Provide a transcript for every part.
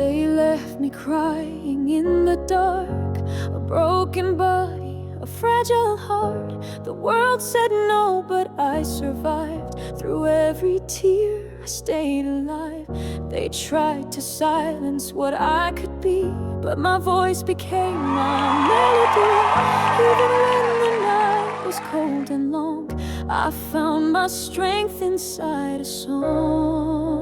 They left me crying in the dark, a broken body, a fragile heart. The world said no, but I survived. Through every tear, I stayed alive. They tried to silence what I could be, but my voice became my melody. Even when the night was cold and long, I found my strength inside a song.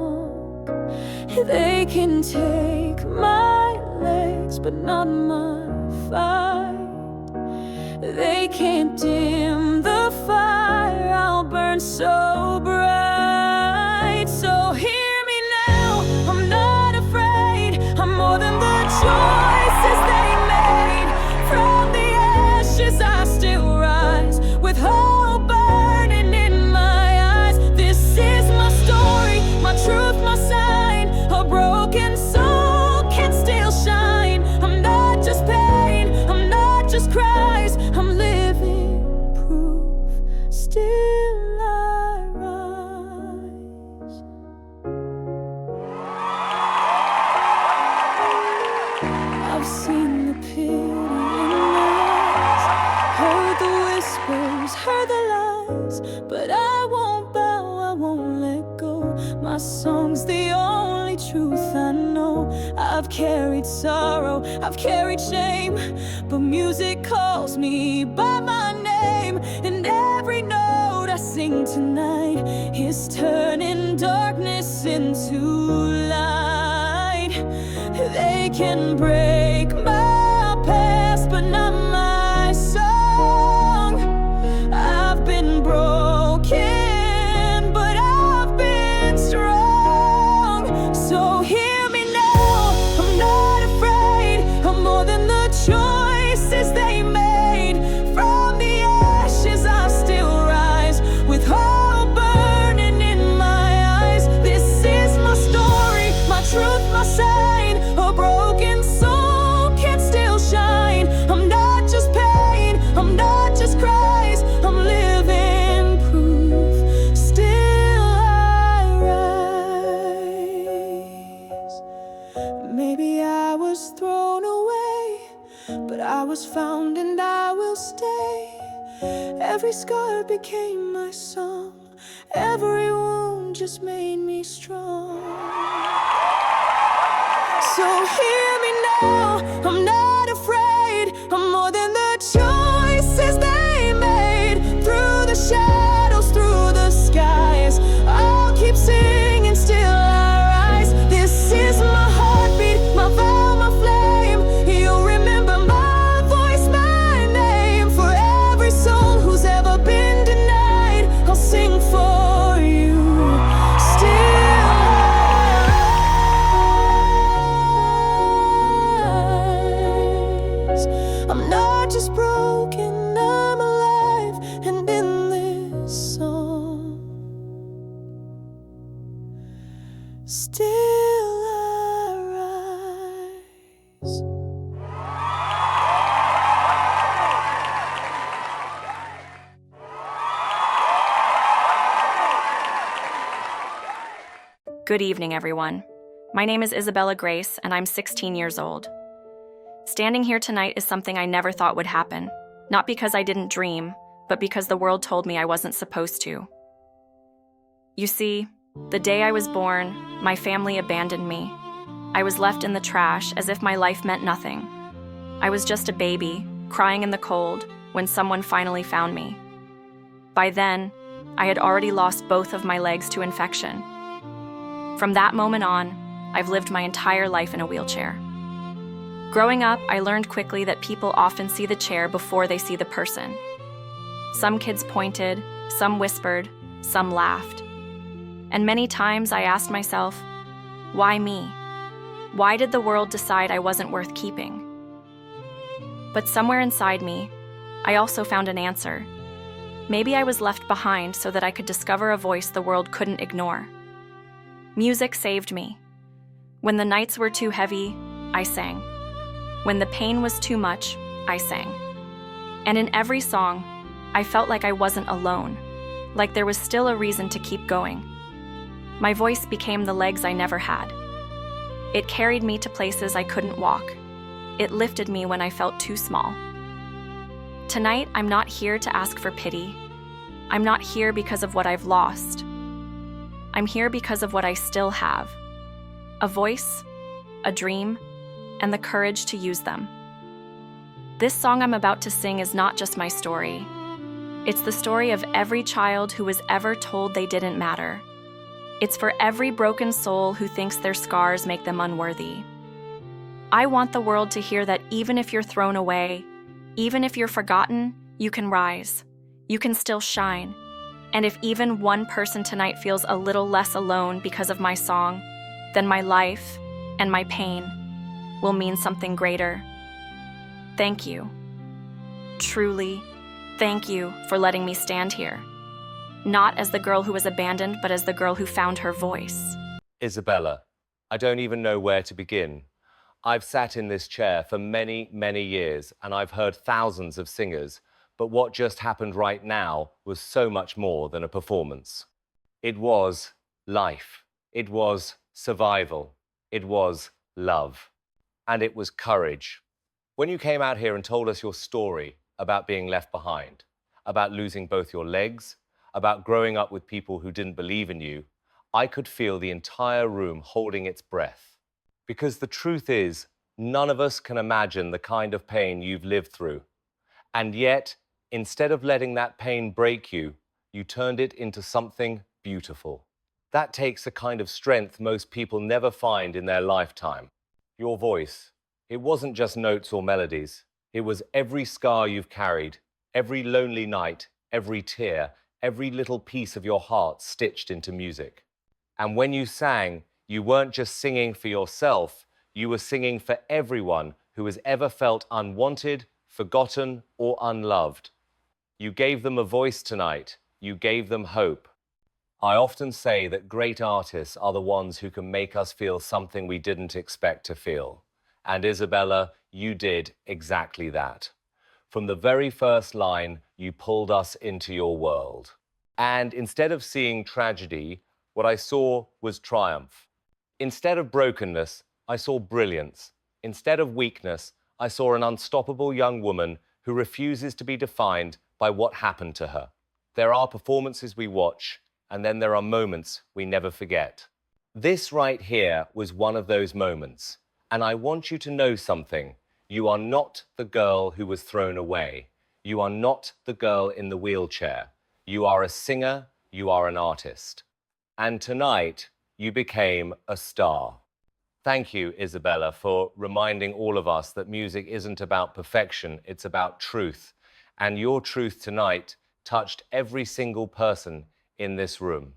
They can take my legs, but not my fight. They can't dim the fire, I'll burn so bright. So hear me now, I'm not afraid. I'm more than the choices they made. From the ashes I still rise, with hope burning in my eyes. This is my story, my truth, my sign. A broken soul can still shine. I'm not just pain, I'm not just cries. I'm living proof, still I rise. I've seen the pity in eyes, heard the whispers, heard the lies, but I won't bow, I won't let go. My song's the only truth I know. I've carried sorrow, I've carried shame, but music calls me by my name. And every note I sing tonight is turning darkness into light. They can break my past, but not my song. I've been broken, but I've been strong. So hear me now, I'm not afraid. I'm more than the choices they made. From the ashes I still rise, with hope burning in my eyes. This is my story, my truth, my sign. A broken soul can still shine. I'm not just pain, I'm not just cries. I'm living proof, still I rise. Maybe I was thrown away, but I was found and I will stay. Every scar became my song, every wound just made me strong. So hear me now, I'm not afraid. I'm more than the choices they made. Through the shadows, through the skies, I'll keep singing, still I rise. This is my heartbeat, my vow, my flame. You'll remember my voice, my name. For every soul who's ever been denied, I'll sing for you, still I'm not just broken, I'm alive, and in this song, still I rise. Good evening, everyone. My name is Isabella Grace, and I'm 16 years old. Standing here tonight is something I never thought would happen, not because I didn't dream, but because the world told me I wasn't supposed to. You see, the day I was born, my family abandoned me. I was left in the trash as if my life meant nothing. I was just a baby, crying in the cold, when someone finally found me. By then, I had already lost both of my legs to infection. From that moment on, I've lived my entire life in a wheelchair. Growing up, I learned quickly that people often see the chair before they see the person. Some kids pointed, some whispered, some laughed. And many times I asked myself, why me? Why did the world decide I wasn't worth keeping? But somewhere inside me, I also found an answer. Maybe I was left behind so that I could discover a voice the world couldn't ignore. Music saved me. When the nights were too heavy, I sang. When the pain was too much, I sang. And in every song, I felt like I wasn't alone, like there was still a reason to keep going. My voice became the legs I never had. It carried me to places I couldn't walk. It lifted me when I felt too small. Tonight, I'm not here to ask for pity. I'm not here because of what I've lost. I'm here because of what I still have. A voice, a dream, and the courage to use them. This song I'm about to sing is not just my story. It's the story of every child who was ever told they didn't matter. It's for every broken soul who thinks their scars make them unworthy. I want the world to hear that even if you're thrown away, even if you're forgotten, you can rise. You can still shine. And if even one person tonight feels a little less alone because of my song, then my life and my pain will mean something greater. Thank you. Truly, thank you for letting me stand here. Not as the girl who was abandoned, but as the girl who found her voice. Isabella, I don't even know where to begin. I've sat in this chair for many, many years, and I've heard thousands of singers, but what just happened right now was so much more than a performance. It was life. It was survival. It was love. And it was courage. When you came out here and told us your story about being left behind, about losing both your legs, about growing up with people who didn't believe in you, I could feel the entire room holding its breath. Because the truth is, none of us can imagine the kind of pain you've lived through. And yet, instead of letting that pain break you, you turned it into something beautiful. That takes a kind of strength most people never find in their lifetime. Your voice, it wasn't just notes or melodies. It was every scar you've carried, every lonely night, every tear, every little piece of your heart stitched into music. And when you sang, you weren't just singing for yourself, you were singing for everyone who has ever felt unwanted, forgotten, or unloved. You gave them a voice tonight. You gave them hope. I often say that great artists are the ones who can make us feel something we didn't expect to feel. And Isabella, you did exactly that. From the very first line, you pulled us into your world. And instead of seeing tragedy, what I saw was triumph. Instead of brokenness, I saw brilliance. Instead of weakness, I saw an unstoppable young woman who refuses to be defined by what happened to her. There are performances we watch, and then there are moments we never forget. This right here was one of those moments. And I want you to know something. You are not the girl who was thrown away. You are not the girl in the wheelchair. You are a singer. You are an artist. And tonight, you became a star. Thank you, Isabella, for reminding all of us that music isn't about perfection, it's about truth. And your truth tonight touched every single person in this room.